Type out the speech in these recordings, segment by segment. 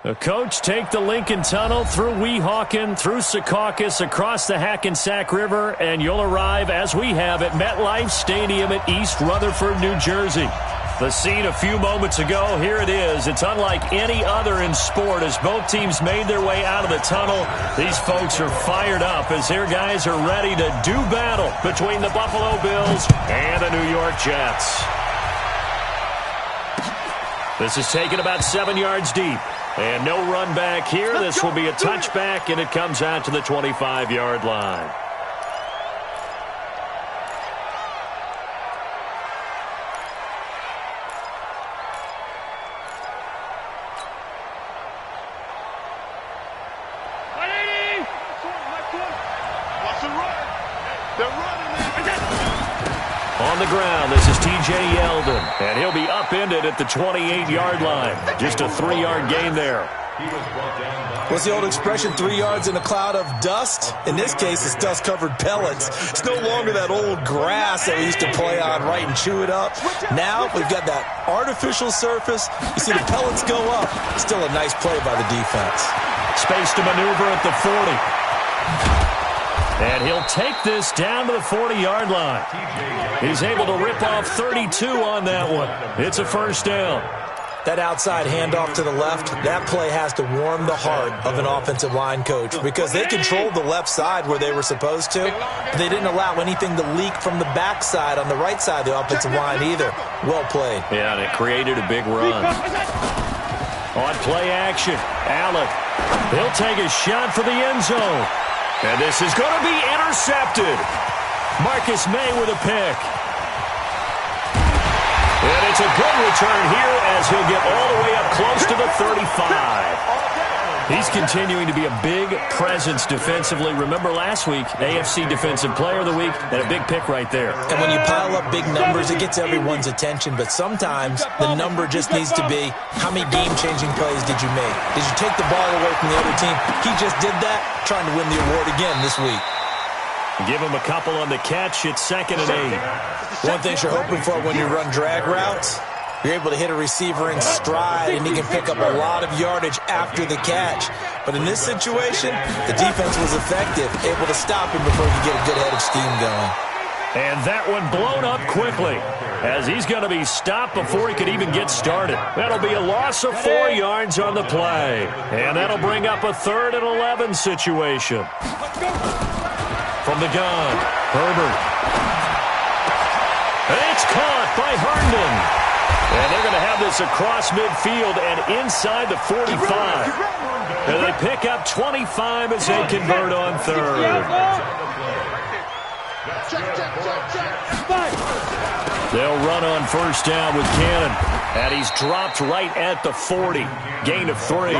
The coach take the Lincoln Tunnel through Weehawken, through Secaucus, across the Hackensack River, and you'll arrive, as we have, at MetLife Stadium at East Rutherford, New Jersey. The scene a few moments ago, here it is. It's unlike any other in sport. As both teams made their way out of the tunnel, these folks are fired up as their guys are ready to do battle between the Buffalo Bills and the New York Jets. This is taken about 7 yards deep. And no run back here. This will be a touchback, and it comes out to the 25-yard line. On the ground, this is T.J. Yeldon, and he'll be upended at the 28-yard line. Just a 3-yard gain there. What's the old expression, 3 yards in a cloud of dust? In this case, it's dust-covered pellets. It's no longer that old grass that we used to play on, right, and chew it up. Now we've got that artificial surface. You see the pellets go up. Still a nice play by the defense. Space to maneuver at the 40. And he'll take this down to the 40-yard line. He's able to rip off 32 on that one. It's a first down. That outside handoff to the left, that play has to warm the heart of an offensive line coach because they controlled the left side where they were supposed to. But they didn't allow anything to leak from the backside on the right side of the offensive line either. Well played. Yeah, and it created a big run. On play action, Allen. He'll take a shot for the end zone. And this is going to be intercepted. Marcus May with a pick. And it's a good return here as he'll get all the way up close to the 35. He's continuing to be a big presence defensively. Remember last week, AFC Defensive Player of the Week, and a big pick right there. And when you pile up big numbers, it gets everyone's attention. But sometimes the number just needs to be, how many game-changing plays did you make? Did you take the ball away from the other team? He just did that, trying to win the award again this week. Give him a couple on the catch. It's 2nd and 8. One thing you're hoping for when you run drag routes, you're able to hit a receiver in stride, and he can pick up a lot of yardage after the catch. But in this situation, the defense was effective, able to stop him before he could get a good head of steam going. And that one blown up quickly as he's going to be stopped before he could even get started. That'll be a loss of 4 yards on the play. And that'll bring up a 3rd and 11 situation. From the gun, Herbert. And it's caught by Herndon. And they're going to have this across midfield and inside the 45. And they pick up 25 as they convert on 3rd. They'll run on first down with Cannon. And he's dropped right at the 40. Gain of 3.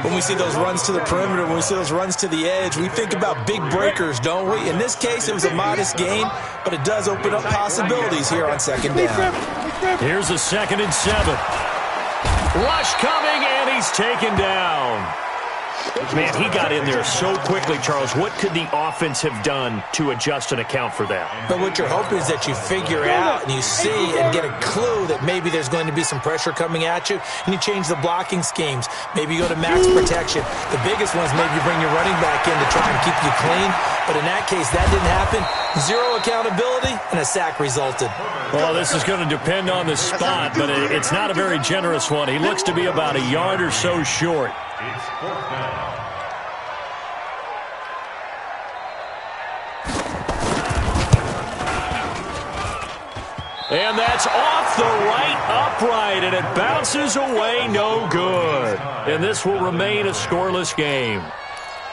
When we see those runs to the perimeter, when we see those runs to the edge, we think about big breakers, don't we? In this case, it was a modest gain, but it does open up possibilities here on 2nd down. Here's a 2nd and 7. Rush coming, and he's taken down. Man, he got in there so quickly, Charles. What could the offense have done to adjust and account for that? But what you're hoping is that you figure out and you see and get a clue that maybe there's going to be some pressure coming at you, and you change the blocking schemes. Maybe you go to max protection. The biggest one is maybe you bring your running back in to try and keep you clean. But in that case, that didn't happen. 0 accountability, and a sack resulted. Well, this is going to depend on the spot, but it's not a very generous one. He looks to be about a yard or so short. And that's off the right upright, and it bounces away, no good. And this will remain a scoreless game.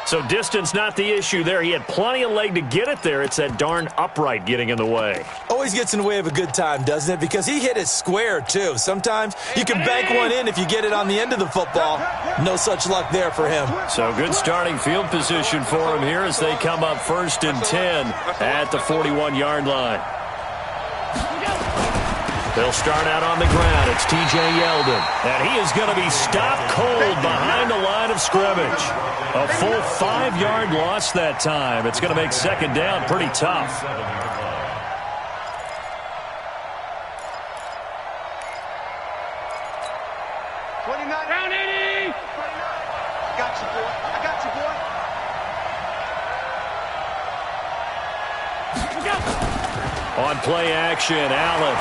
So distance not the issue there. He had plenty of leg to get it there. It's that darn upright getting in the way. Always gets in the way of a good time, doesn't it? Because he hit it square, too. Sometimes you can bank one in if you get it on the end of the football. No such luck there for him. So good starting field position for him here as they come up 1st and 10 at the 41-yard line. They'll start out on the ground. It's T.J. Yeldon. And he is going to be stopped cold behind the line of scrimmage. A full 5-yard loss that time. It's going to make 2nd down pretty tough. Down 80. I got you, boy. I got you, boy. On play action, Allen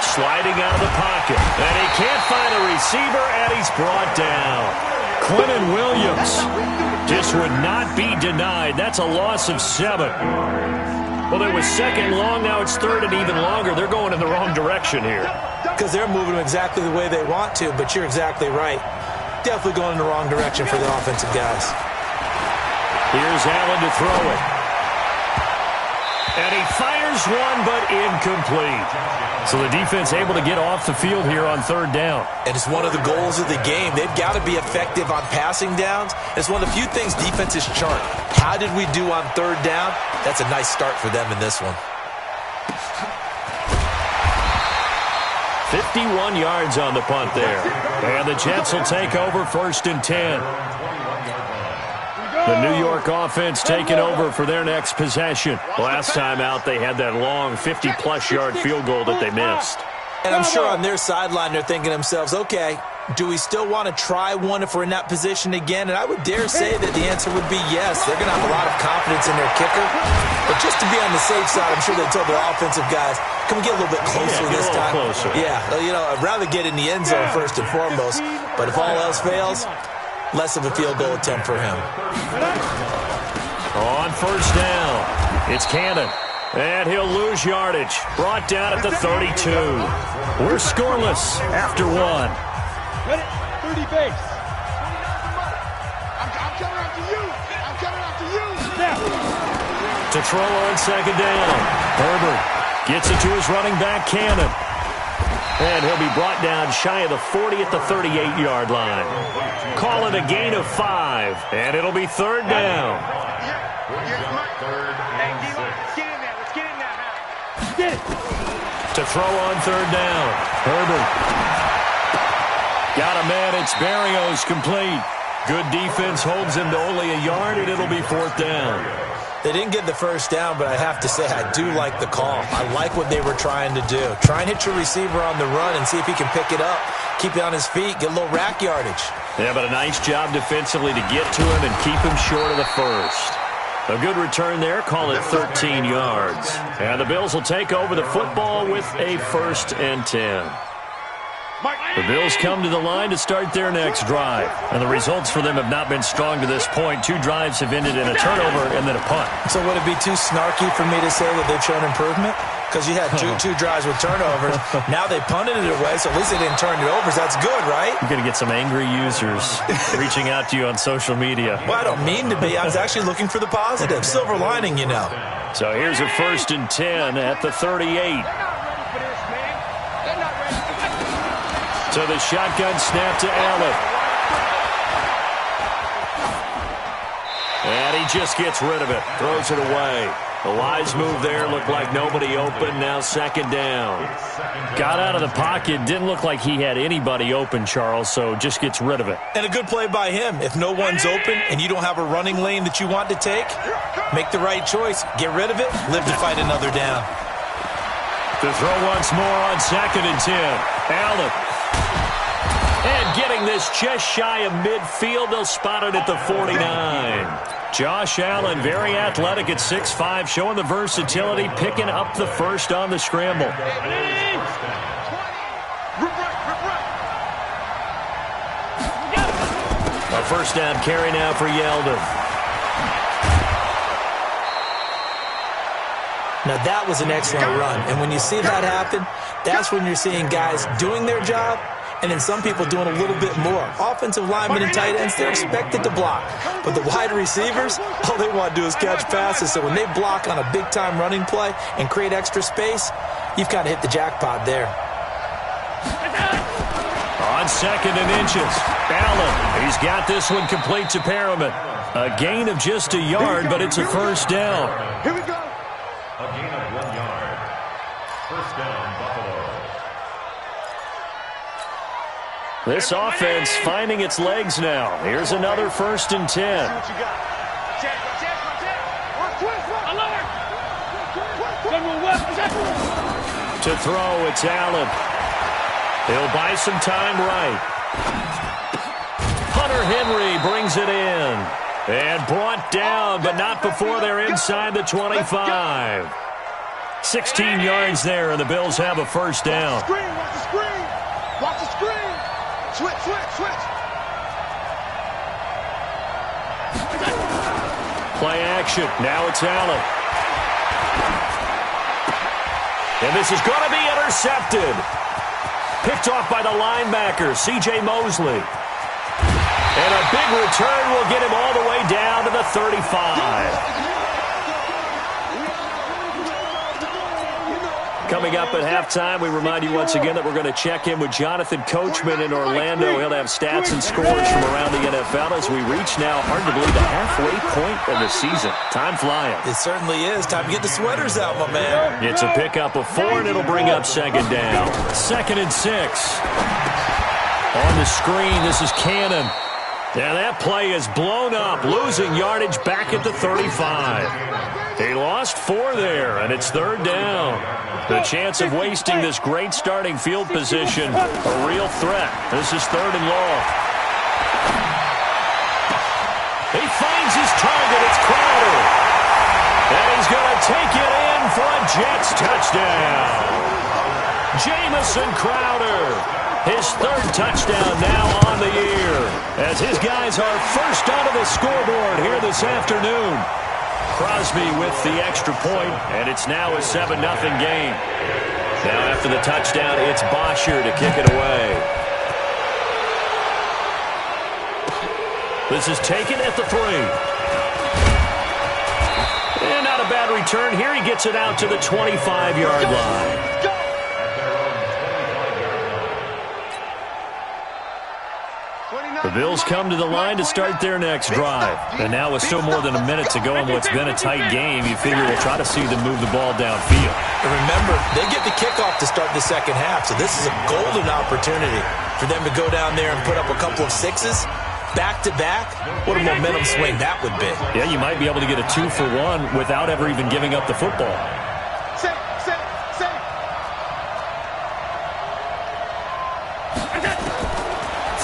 sliding out of the pocket. And he can't find a receiver, and he's brought down. Quentin Williams just would not be denied. That's a loss of 7. Well, it was second long. Now it's third and even longer. They're going in the wrong direction here. Because they're moving them exactly the way they want to, but you're exactly right. Definitely going in the wrong direction for the offensive guys. Here's Allen to throw it. And he fires one, but incomplete. So the defense able to get off the field here on third down. And it's one of the goals of the game. They've got to be effective on passing downs. It's one of the few things defenses chart. How did we do on third down? That's a nice start for them in this one. 51 yards on the punt there. And the Jets will take over 1st and 10. The New York offense taking over for their next possession. Last time out, they had that long 50-plus yard field goal that they missed. And I'm sure on their sideline, they're thinking to themselves, okay, do we still want to try one if we're in that position again? And I would dare say that the answer would be yes. They're going to have a lot of confidence in their kicker. But just to be on the safe side, I'm sure they told their offensive guys, can we get a little bit closer this time? Closer. Yeah, you know, I'd rather get in the end zone first and foremost. But if all else fails, less of a field goal attempt for him. On 1st down, it's Cannon. And he'll lose yardage. Brought down at the 32. We're scoreless after 1. 30 base. I'm coming after you. I'm coming after you. Snap. To throw on 2nd down. Herbert gets it to his running back, Cannon. And he'll be brought down shy of the 40 at the 38-yard line. Call it a gain of 5, and it'll be 3rd down. Hey, D-line, let's get in there. Let's get in there now. Get it. To throw on 3rd down. Herbert. Got a man. It's Berrios complete. Good defense holds him to only a yard, and it'll be 4th down. They didn't get the first down, but I have to say I do like the call. I like what they were trying to do. Try and hit your receiver on the run and see if he can pick it up, keep it on his feet, get a little rack yardage. Yeah, but a nice job defensively to get to him and keep him short of the first. A good return there, call it 13 yards. And the Bills will take over the football with a 1st and 10. The Bills come to the line to start their next drive. And the results for them have not been strong to this point. 2 drives have ended in a turnover and then a punt. So would it be too snarky for me to say that they've shown improvement? Because you had two drives with turnovers. Now they punted it away, so at least they didn't turn it over. So that's good, right? You're going to get some angry users reaching out to you on social media. Well, I don't mean to be. I was actually looking for the positive. Silver lining, you know. So here's a 1st and 10 at the 38. So the shotgun snap to Allen. And he just gets rid of it. Throws it away. The wise move there. Looked like nobody open. Now 2nd down. Got out of the pocket. Didn't look like he had anybody open, Charles, so just gets rid of it. And a good play by him. If no one's open and you don't have a running lane that you want to take, make the right choice. Get rid of it. Live to fight another down. To throw once more on 2nd and 10. Allen. And getting this just shy of midfield. They'll spot it at the 49. Josh Allen, very athletic at 6'5", showing the versatility, picking up the first on the scramble. A 1st down carry now for Yeldon. Now that was an excellent run. And when you see that happen, that's when you're seeing guys doing their job and then some people doing a little bit more. Offensive linemen and tight ends, they're expected to block. But the wide receivers, all they want to do is catch passes. So when they block on a big-time running play and create extra space, you've got to hit the jackpot there. On 2nd and inches, Allen, he's got this one complete to Perriman. A gain of just a yard, but it's a 1st down. Here we go. A gain of 1 yard. 1st down, Buffalo. This offense finding its legs now. Here's another 1st and 10. What you got? Check. To throw, it's Allen. He'll buy some time right. Hunter Henry brings it in. And brought down, but not before they're inside the 25. 16 yards there, and the Bills have a first down. Watch the screen. Watch the screen. Switch. Play action. Now it's Allen. And this is going to be intercepted. Picked off by the linebacker, C.J. Mosley. And a big return will get him all the way down to the 35. Coming up at halftime, we remind you once again that we're going to check in with Jonathan Coachman in Orlando. He'll have stats and scores from around the NFL as we reach now, hard to believe, the halfway point of the season. Time flying. It certainly is. Time to get the sweaters out, my man. It's a pickup of 4, and it'll bring up second down. 2nd and 6. On the screen, this is Cannon. And that play is blown up, losing yardage back at the 35. He lost 4 there, and it's 3rd down. The chance of wasting this great starting field position, a real threat. This is 3rd and long. He finds his target. It's Crowder. And he's going to take it in for a Jets touchdown. Jamison Crowder. His 3rd touchdown now on the year, as his guys are first onto the scoreboard here this afternoon. Crosby with the extra point, and it's now a 7-0 game. Now after the touchdown, it's Bosher to kick it away. This is taken at the 3. And not a bad return here. He gets it out to the 25-yard line. The Bills come to the line to start their next drive. And now with still more than a minute to go in what's been a tight game, you figure we'll try to see them move the ball downfield. And remember, they get the kickoff to start the second half, so this is a golden opportunity for them to go down there and put up a couple of 6s. Back-to-back, what a momentum swing that would be. Yeah, you might be able to get a 2-for-1 without ever even giving up the football. Safe.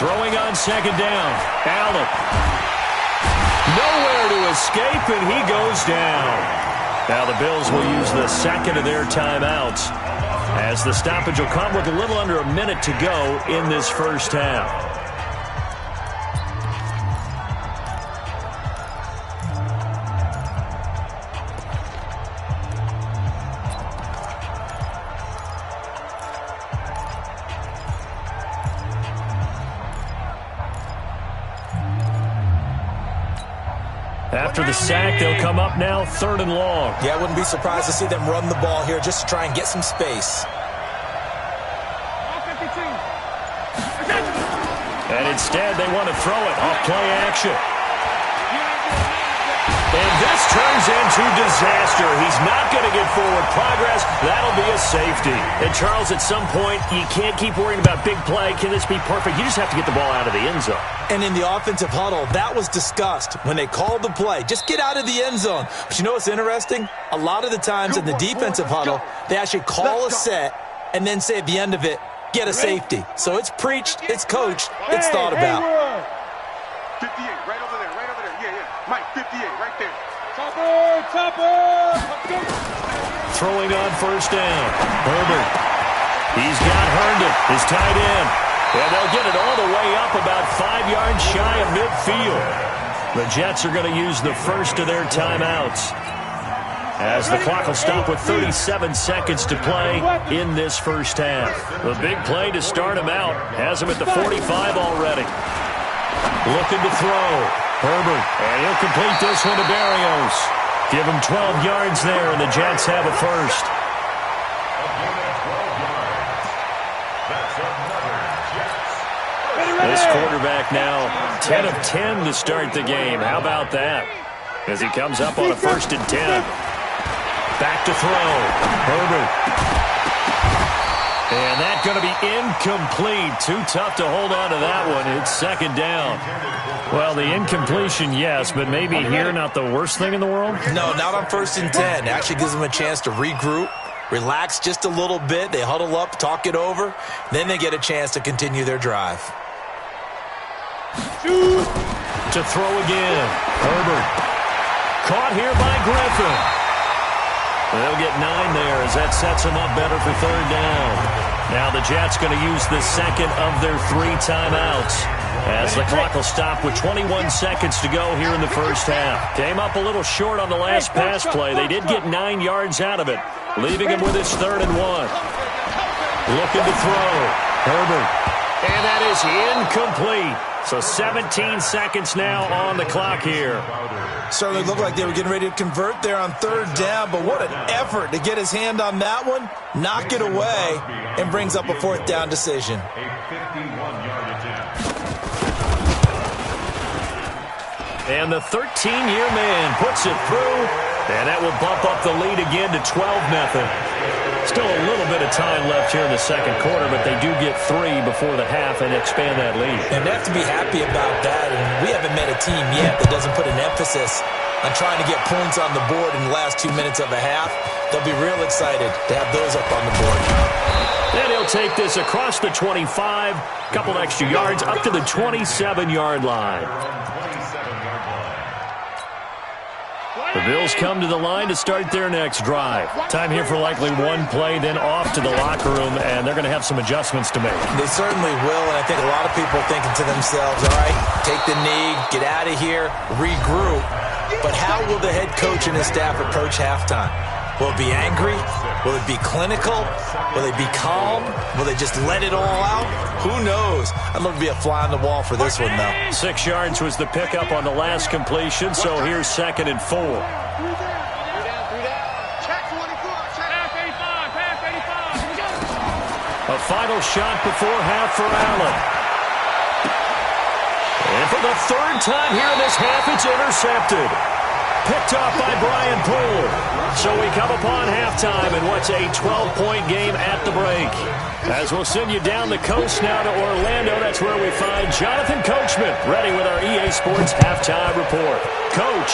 Throwing on second down. Allen. Nowhere to escape, and he goes down. Now the Bills will use the second of their timeouts, as the stoppage will come with a little under a minute to go in this first half. After the sack, they'll come up now 3rd and long. Yeah, I wouldn't be surprised to see them run the ball here just to try and get some space. And instead, they want to throw it off play action. And this turns into disaster. He's not going to get forward progress. That'll be a safety. And, Charles, at some point, you can't keep worrying about big play. Can this be perfect? You just have to get the ball out of the end zone. And in the offensive huddle, that was discussed when they called the play. Just get out of the end zone. But you know what's interesting? A lot of the times in the defensive huddle, they actually call a set and then say at the end of it, get a safety. So it's preached, it's coached, it's thought about. 58, right over there. Yeah. Mike, 58, right there. Chopper! Throwing on first down. Herbert. He's got Herndon, his tight end. And they'll get it all the way up about 5 yards shy of midfield. The Jets are going to use the first of their timeouts, as the clock will stop with 37 seconds to play in this first half. The big play to start him out has him at the 45 already. Looking to throw. Herbert, and he'll complete this one to Berrios. Give him 12 yards there, and the Jets have a first. This quarterback now 10 of 10 to start the game. How about that? As he comes up on a 1st and 10. Back to throw. Herbert. And that's going to be incomplete. Too tough to hold on to that one. It's 2nd down. Well, the incompletion, yes, but maybe here not the worst thing in the world? No, not on 1st and 10. It actually gives them a chance to regroup, relax just a little bit. They huddle up, talk it over. Then they get a chance to continue their drive. To throw again. Herbert. Caught here by Griffin. They'll get 9 there as that sets them up better for third down. Now the Jets going to use the second of their 3 timeouts as the clock will stop with 21 seconds to go here in the first half. Came up a little short on the last pass play. They did get 9 yards out of it, leaving him with his 3rd and 1. Looking to throw. Herbert. And that is incomplete. So 17 seconds now on the clock here. Certainly looked like they were getting ready to convert there on 3rd down, but what an effort to get his hand on that one, knock it away, and brings up a 4th down decision. A 51-yard attempt. And the 13-year man puts it through, and that will bump up the lead again to 12-0. Still a little bit of time left here in the second quarter, but they do get 3 before the half and expand that lead. And they have to be happy about that, and we haven't met a team yet that doesn't put an emphasis on trying to get points on the board in the last 2 minutes of a half. They'll be real excited to have those up on the board. Then he'll take this across the 25, couple extra yards up to the 27-yard line. The Bills come to the line to start their next drive. Time here for likely 1 play, then off to the locker room, and they're going to have some adjustments to make. They certainly will, and I think a lot of people are thinking to themselves, all right, take the knee, get out of here, regroup. But how will the head coach and his staff approach halftime? Will it be angry? Will it be clinical? Will they be calm? Will they just let it all out? Who knows? I'd love to be a fly on the wall for this one, though. 6 yards was the pickup on the last completion, so here's 2nd and 4. A final shot before half for Allen. And for the 3rd time here in this half, it's intercepted. Picked off by Brian Poole. So we come upon halftime in what's a 12-point game at the break. As we'll send you down the coast now to Orlando, that's where we find Jonathan Coachman ready with our EA Sports halftime report. Coach.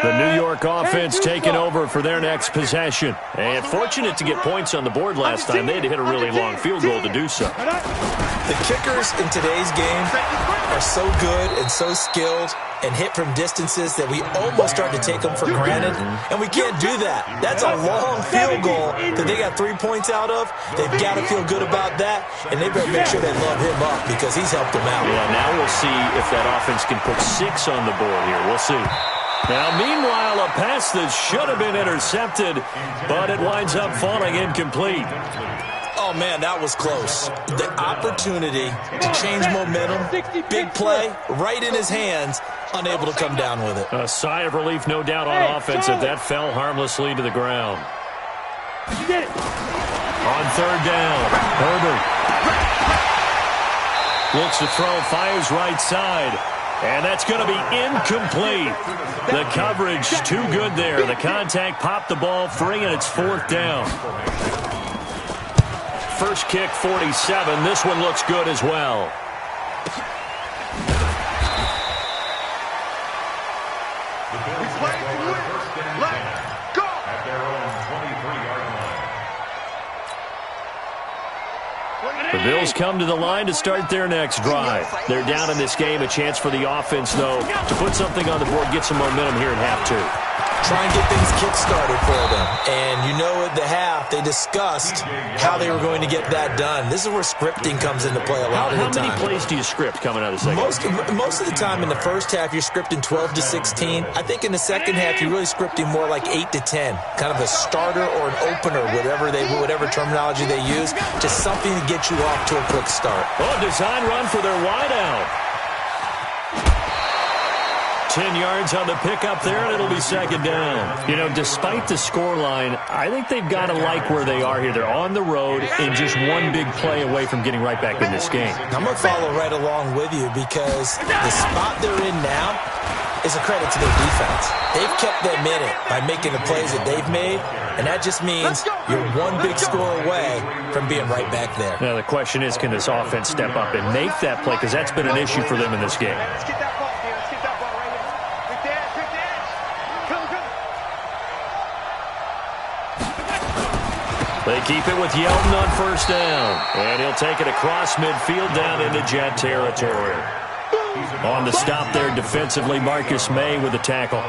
The New York offense taking over for their next possession. And fortunate to get points on the board last time. They had to hit a really long field goal to do so. The kickers in today's game are so good and so skilled and hit from distances that we almost start to take them for granted. And we can't do that. That's a long field goal that they got 3 points out of. They've got to feel good about that. And they better make sure they love him up because he's helped them out. Yeah, now we'll see if that offense can put 6 on the board here. We'll see. Now, meanwhile, a pass that should have been intercepted, but it winds up falling incomplete. Oh, man, that was close. The opportunity to change momentum, big play, right in his hands, unable to come down with it. A sigh of relief, no doubt, on offense if that fell harmlessly to the ground. On 3rd down, Herbert looks to throw, fires right side. And that's going to be incomplete. The coverage too good there. The contact popped the ball free, and it's 4th down. First kick, 47. This one looks good as well. The Bills will go first down at their own 23-yard line. The Bills come to the line to start their next drive. They're down in this game. A chance for the offense, though, to put something on the board, get some momentum here in half 2. Try and get things kick-started for them. And you know at the half, they discussed how they were going to get that done. This is where scripting comes into play a lot of the time. How many plays do you script coming out of the second? Most of the time in the first half, you're scripting 12 to 16. I think in the second half, you're really scripting more like 8 to 10. Kind of a starter or an opener, whatever terminology they use. Just something to get you off to a quick start. Oh, design run for their wideout. 10 yards on the pickup there, and it'll be second down. You know, despite the scoreline, I think they've got to like where they are here. They're on the road and just one big play away from getting right back in this game. I'm going to follow right along with you because the spot they're in now is a credit to their defense. They've kept them in it by making the plays that they've made, and that just means you're one big score away from being right back there. Now, the question is, can this offense step up and make that play? Because that's been an issue for them in this game. Let's get that ball, man. Let's get that ball right here. Pick the edge, pick the edge. Come. They keep it with Yeldon on first down, and he'll take it across midfield down into Jet territory. On the stop there defensively, Marcus May with the tackle.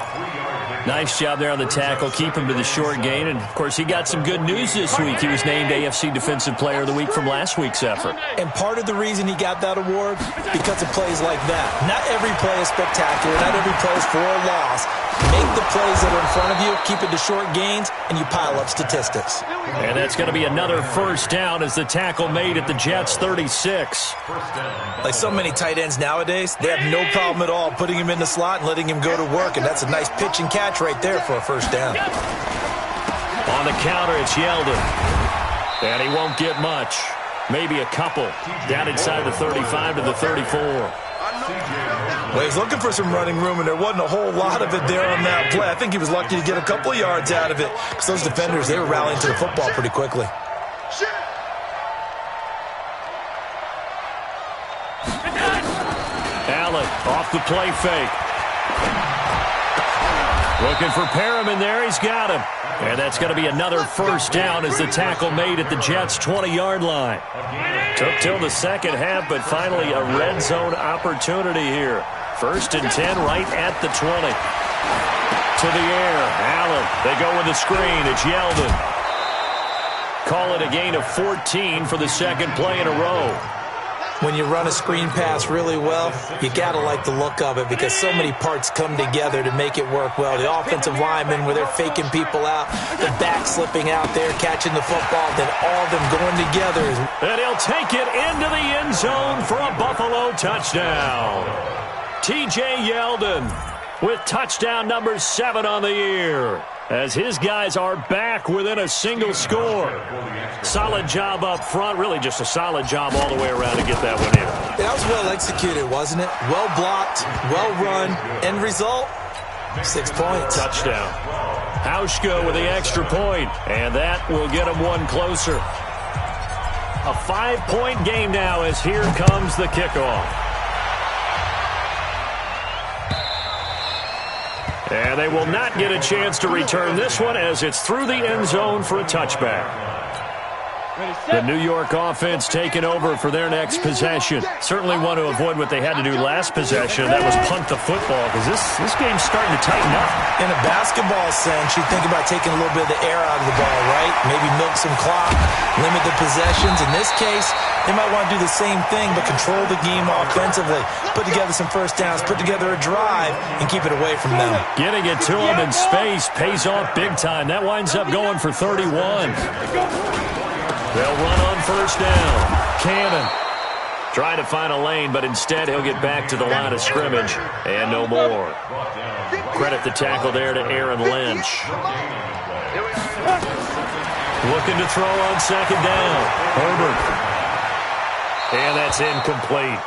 Nice job there on the tackle. Keep him to the short gain. And, of course, he got some good news this week. He was named AFC Defensive Player of the Week from last week's effort. And part of the reason he got that award, because of plays like that. Not every play is spectacular. Not every play is for a loss. Make the plays that are in front of you, keep it to short gains, and you pile up statistics. And that's going to be another first down as the tackle made at the Jets' 36. Like so many tight ends nowadays, they have no problem at all putting him in the slot and letting him go to work, and that's a nice pitch and catch right there for a first down. On the counter, it's Yeldon. And he won't get much. Maybe a couple. Down inside the 35 to the 34. Well, he's looking for some running room, and there wasn't a whole lot of it there on that play. I think he was lucky to get a couple of yards out of it because those defenders, they were rallying to the football pretty quickly. Allen off the play fake. Looking for Perriman there. He's got him. And that's going to be another first down as the tackle made at the Jets' 20-yard line. Took till the second half, but finally a red zone opportunity here. First and 10 right at the 20. To the air. Allen. They go with the screen. It's Yeldon. Call it a gain of 14 for the second play in a row. When you run a screen pass really well, you got to like the look of it because so many parts come together to make it work well. The offensive linemen, where they're faking people out, the back slipping out there, catching the football, then all of them going together. And he'll take it into the end zone for a Buffalo touchdown. T.J. Yeldon with touchdown number 7 on the year, as his guys are back within a single score. Solid job up front, really just a solid job all the way around to get that one in. That was well executed, wasn't it? Well blocked, well run, end result, 6 points. Touchdown. Hauschka with the extra point, and that will get him one closer. A 5-point game now as here comes the kickoff. And they will not get a chance to return this one as it's through the end zone for a touchback. The New York offense taking over for their next possession. Certainly want to avoid what they had to do last possession, and that was punt the football, because this game's starting to tighten up. In a basketball sense, you think about taking a little bit of the air out of the ball, right? Maybe milk some clock, limit the possessions. In this case, they might want to do the same thing, but control the game offensively. Put together some first downs, put together a drive, and keep it away from them. Getting it to them in space pays off big time. That winds up going for 31. They'll run on first down. Cannon trying to find a lane, but instead he'll get back to the line of scrimmage, and no more. Credit the tackle there to Aaron Lynch. Looking to throw on second down. Herbert. And that's incomplete.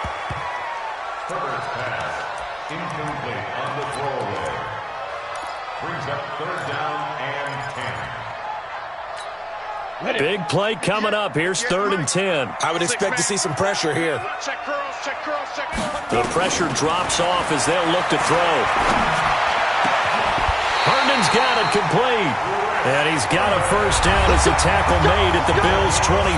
Herbert's pass, incomplete on the throwaway. Brings up third down and 10. Big play coming up. Here's 3rd and 10. I would expect to see some pressure here. Check curls, check curls, check curls. The pressure drops off as they'll look to throw. Herndon's got it complete. And he's got a first down as the tackle made at the Bills' 23.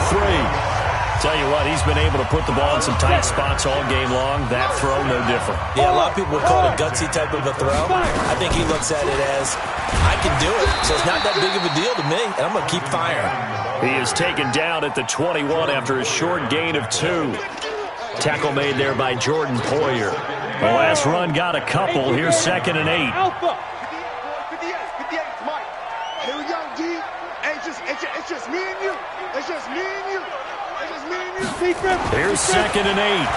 Tell you what, he's been able to put the ball in some tight spots all game long. That throw, no different. Yeah, a lot of people would call it a gutsy type of a throw. I think he looks at it as, I can do it, so it's not that big of a deal to me, and I'm going to keep firing. He is taken down at the 21 after a short gain of 2. Tackle made there by Jordan Poyer. The last run got a couple. Here's 2nd and 8. Alpha. 58, Mike. Here we go, G. It's just me and you. It's just me and you. It's just me and you. Here's 2nd and 8.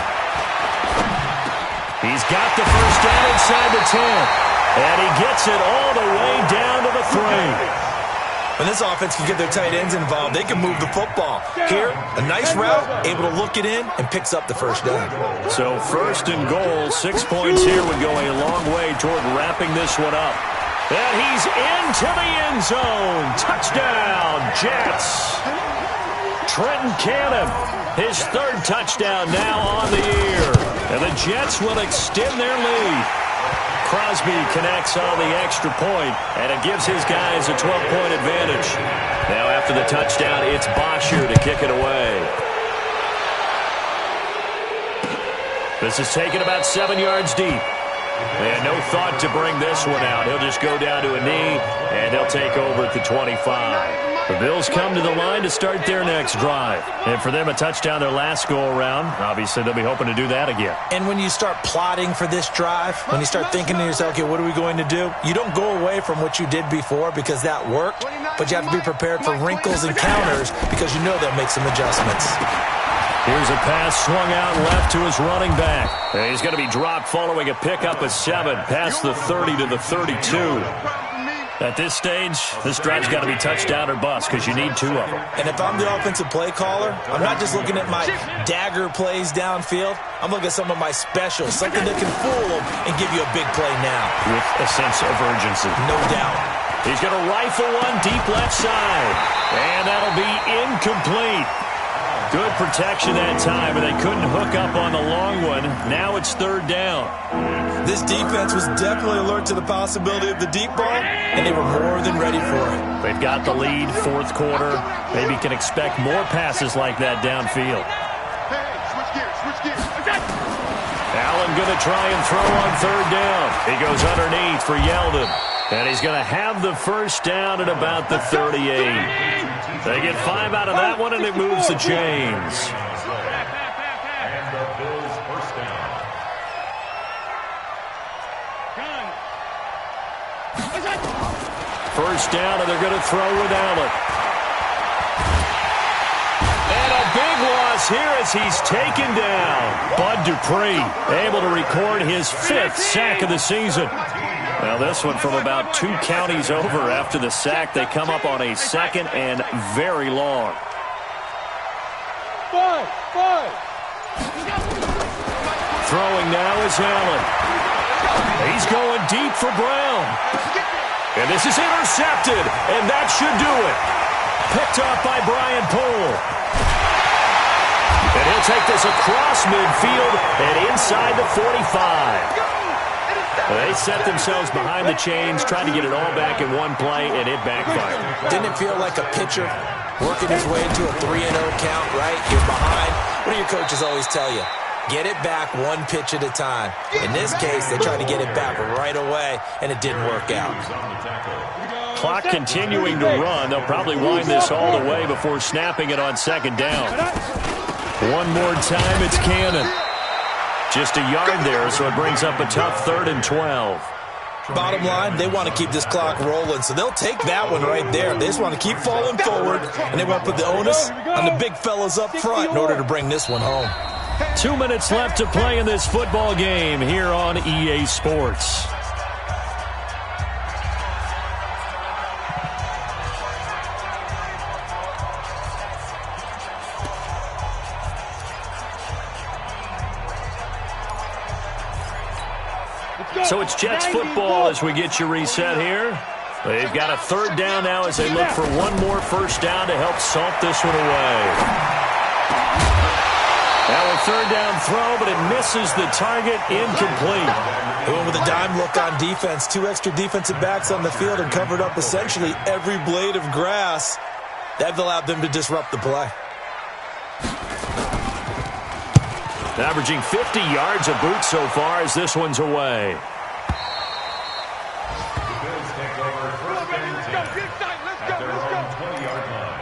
He's got the first down inside the 10. And he gets it all the way down to the 3. When this offense can get their tight ends involved, they can move the football. Here, a nice route, able to look it in, and picks up the first down. So 1st and goal, 6 points here would go a long way toward wrapping this one up. And he's into the end zone. Touchdown, Jets. Trenton Cannon, his 3rd touchdown now on the year. And the Jets will extend their lead. Crosby connects on the extra point, and it gives his guys a 12-point advantage. Now after the touchdown, it's Bosher to kick it away. This is taken about 7 yards deep. They had no thought to bring this one out. He'll just go down to a knee, and he'll take over at the 25. The Bills come to the line to start their next drive. And for them, a touchdown their last go-around. Obviously, they'll be hoping to do that again. And when you start plotting for this drive, when you start thinking to yourself, okay, what are we going to do? You don't go away from what you did before because that worked, but you have to be prepared for wrinkles and counters because you know they'll make some adjustments. Here's a pass swung out left to his running back. And he's going to be dropped following a pickup of 7 past the 30 to the 32. At this stage, this drive's got to be touchdown or bust because you need 2 of them. And if I'm the offensive play caller, I'm not just looking at my dagger plays downfield. I'm looking at some of my specials, something that can fool them and give you a big play now. With a sense of urgency. No doubt. He's going to rifle one deep left side. And that'll be incomplete. Good protection that time, and they couldn't hook up on the long one. Now it's 3rd down. This defense was definitely alert to the possibility of the deep ball, and they were more than ready for it. They've got the lead, 4th quarter. Maybe can expect more passes like that downfield. Switch gears. Allen going to try and throw on 3rd down. He goes underneath for Yeldon. And he's going to have the first down at about the 38. They get 5 out of that one, and it moves the chains. And the Bills' first down. First down, and they're going to throw with Allen. And a big loss here as he's taken down. Bud Dupree able to record his 5th sack of the season. Now this one from about 2 counties over after the sack. They come up on a 2nd and very long. Throwing now is Allen. He's going deep for Brown. And this is intercepted, and that should do it. Picked off by Brian Poole. And he'll take this across midfield and inside the 45. They set themselves behind the chains, trying to get it all back in one play, and it backfired. Didn't it feel like a pitcher working his way into a 3-0 count, right? You're behind. What do your coaches always tell you? Get it back 1 pitch at a time. In this case, they tried to get it back right away, and it didn't work out. Clock continuing to run. They'll probably wind this all the way before snapping it on 2nd down. One more time, it's Cannon. Just a yard there, so it brings up a tough 3rd and 12. Bottom line, they want to keep this clock rolling, so they'll take that one right there. They just want to keep falling forward, and they want to put the onus on the big fellas up front in order to bring this one home. 2 minutes left to play in this football game here on EA Sports. So it's Jets football as we get you reset here. They've got a 3rd down now as they look for one more first down to help salt this one away. Now a 3rd down throw, but it misses the target, incomplete. They went with a dime look on defense. 2 extra defensive backs on the field and covered up essentially every blade of grass. That allowed them to disrupt the play. Averaging 50 yards a boot so far as this one's away. The Bills take over 1st and 10 at their own 20-yard line.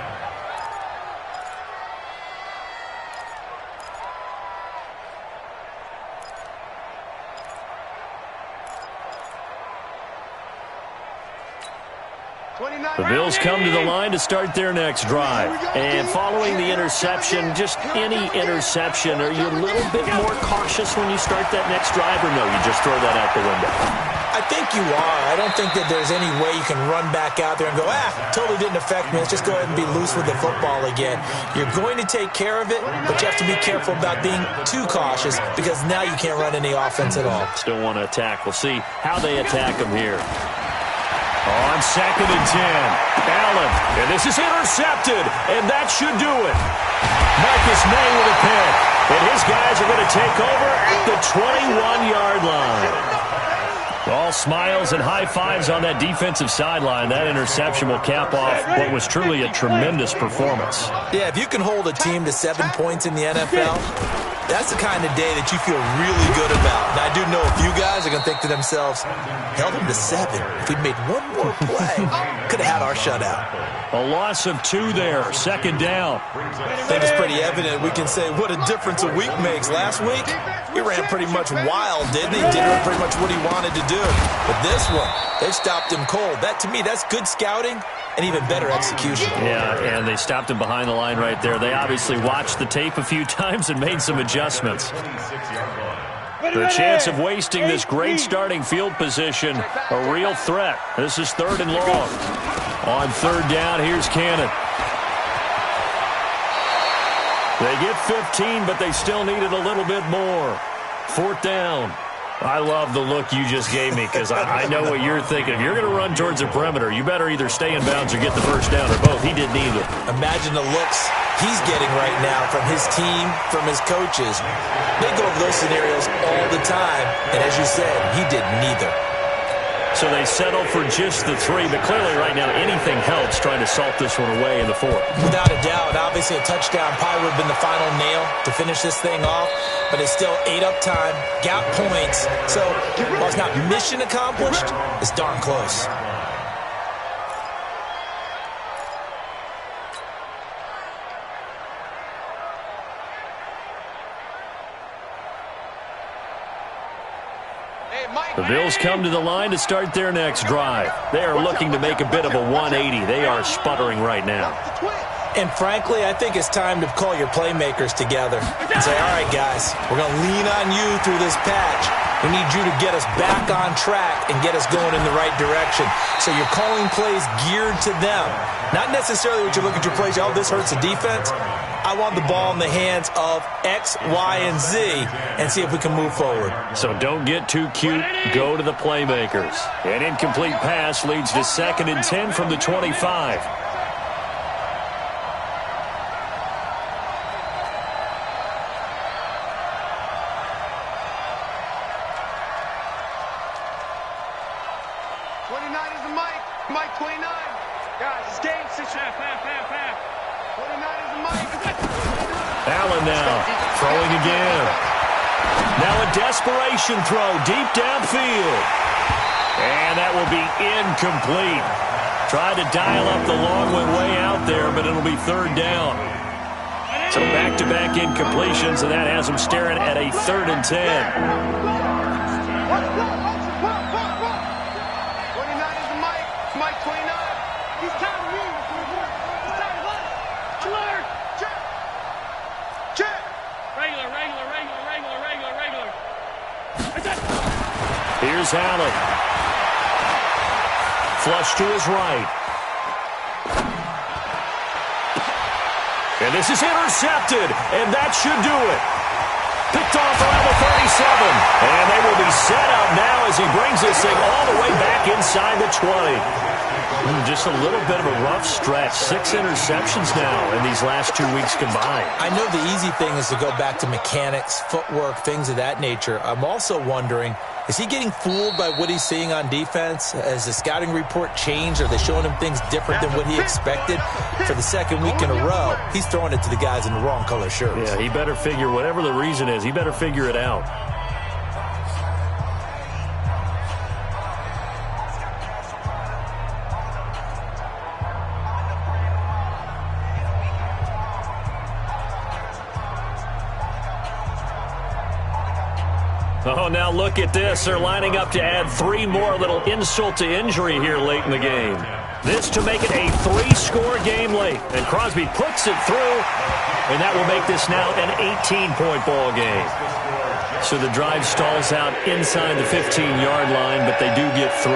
The Bills come to the line to start their next drive. And following the interception, just any interception, are you a little bit more cautious when you start that next drive, or no, you just throw that out the window? I think you are. I don't think that there's any way you can run back out there and go, totally didn't affect me. Let's just go ahead and be loose with the football again. You're going to take care of it, but you have to be careful about being too cautious because now you can't run any offense at all. Still want to attack. We'll see how they attack them here. On 2nd and 10, Allen, and this is intercepted, and that should do it. Marcus May with a pick, and his guys are going to take over at the 21-yard line. All smiles and high fives on that defensive sideline. That interception will cap off what was truly a tremendous performance. Yeah, if you can hold a team to 7 points in the NFL, that's the kind of day that you feel really good about. Now, I do know a few guys are going to think to themselves, held them to 7. If we'd made one more play, could have had our shutout. A loss of 2 there, 2nd down. I think it's pretty evident we can say what a difference a week makes. Last week, he ran pretty much wild, didn't he? Did pretty much what he wanted to do. But this one, they've stopped him cold. That, to me, that's good scouting and even better execution. Yeah, and they stopped him behind the line right there. They obviously watched the tape a few times and made some adjustments. The chance of wasting this great starting field position, a real threat. This is 3rd and long. On 3rd down, here's Cannon. They get 15, but they still needed a little bit more. 4th down. I love the look you just gave me because I know what you're thinking. If you're going to run towards the perimeter, you better either stay in bounds or get the first down, or both. He did neither. Imagine the looks he's getting right now from his team, from his coaches. They go over those scenarios all the time, and as you said, he did neither. So they settle for just the 3, but clearly right now anything helps trying to salt this one away in the 4th. Without a doubt, obviously a touchdown probably would have been the final nail to finish this thing off, but it's still ate up time, got points. So while it's not mission accomplished, it's darn close. The Bills come to the line to start their next drive. They are looking to make a bit of a 180. They are sputtering right now. And frankly, I think it's time to call your playmakers together and say, all right, guys, we're going to lean on you through this patch. We need you to get us back on track and get us going in the right direction. So you're calling plays geared to them. Not necessarily what you look at your plays, oh, this hurts the defense. I want the ball in the hands of X, Y, and Z and see if we can move forward. So don't get too cute. Go to the playmakers. An incomplete pass leads to 2nd and 10 from the 25. Allen now throwing again. Now a desperation throw deep downfield. And that will be incomplete. Tried to dial up the long way out there, but it'll be 3rd down. So back-to-back incompletions, and that has them staring at a 3rd and 10. Here's Allen. Flush to his right. And this is intercepted, and that should do it. Picked off around the 37. And they will be set up now as he brings this thing all the way back inside the 20. Just a little bit of a rough stretch. 6 interceptions now in these last 2 weeks combined. I know the easy thing is to go back to mechanics, footwork, things of that nature. I'm also wondering, is he getting fooled by what he's seeing on defense? Has the scouting report changed? Are they showing him things different than what he expected? For the 2nd week in a row, he's throwing it to the guys in the wrong color shirts. Yeah, he better figure, whatever the reason is, he better figure it out. Oh, now look at this. They're lining up to add 3 more. A little insult to injury here late in the game. This to make it a 3-score game late. And Crosby puts it through, and that will make this now an 18-point ball game. So the drive stalls out inside the 15-yard line, but they do get 3.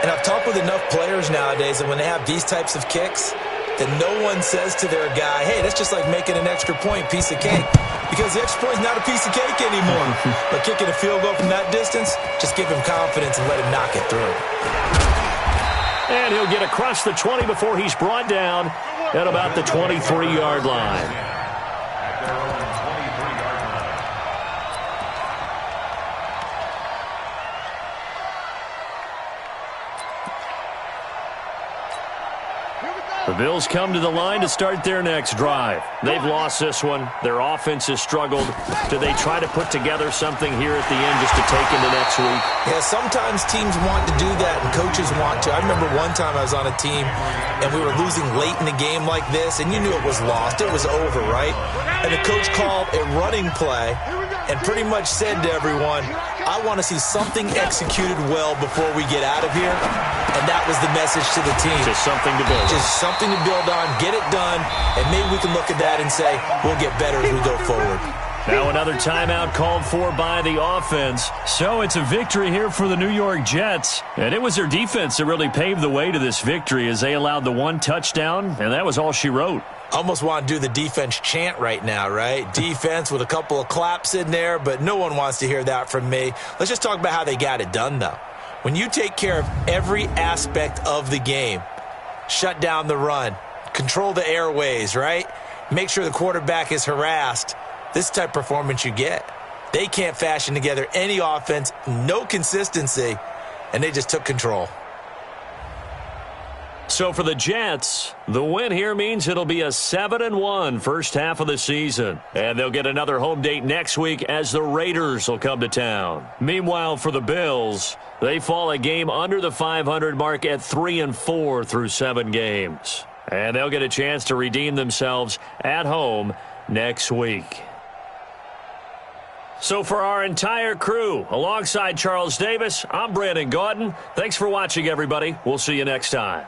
And I've talked with enough players nowadays that when they have these types of kicks, that no one says to their guy, hey, that's just like making an extra point, piece of cake. Because the extra point is not a piece of cake anymore. But kicking a field goal from that distance, just give him confidence and let him knock it through. And he'll get across the 20 before he's brought down at about the 23-yard line. The Bills come to the line to start their next drive. They've lost this one. Their offense has struggled. Do they try to put together something here at the end just to take into next week? Yeah, sometimes teams want to do that and coaches want to. I remember one time I was on a team and we were losing late in the game like this, and you knew it was lost. It was over, right? And the coach called a running play and pretty much said to everyone, I want to see something executed well before we get out of here. And that was the message to the team. Just something to build on. Just something to build on, get it done, and maybe we can look at that and say, we'll get better as we go forward. Now another timeout called for by the offense. So it's a victory here for the New York Jets. And it was their defense that really paved the way to this victory as they allowed the 1 touchdown, and that was all she wrote. Almost want to do the defense chant right now, right? Defense with a couple of claps in there, but no one wants to hear that from me. Let's just talk about how they got it done, though. When you take care of every aspect of the game, shut down the run, control the airways, right? Make sure the quarterback is harassed. This type of performance you get. They can't fashion together any offense, no consistency, and they just took control. So for the Jets, the win here means it'll be a 7-1 first half of the season. And they'll get another home date next week as the Raiders will come to town. Meanwhile, for the Bills, they fall a game under the 500 mark at 3-4 through 7 games. And they'll get a chance to redeem themselves at home next week. So for our entire crew, alongside Charles Davis, I'm Brandon Gaudin. Thanks for watching, everybody. We'll see you next time.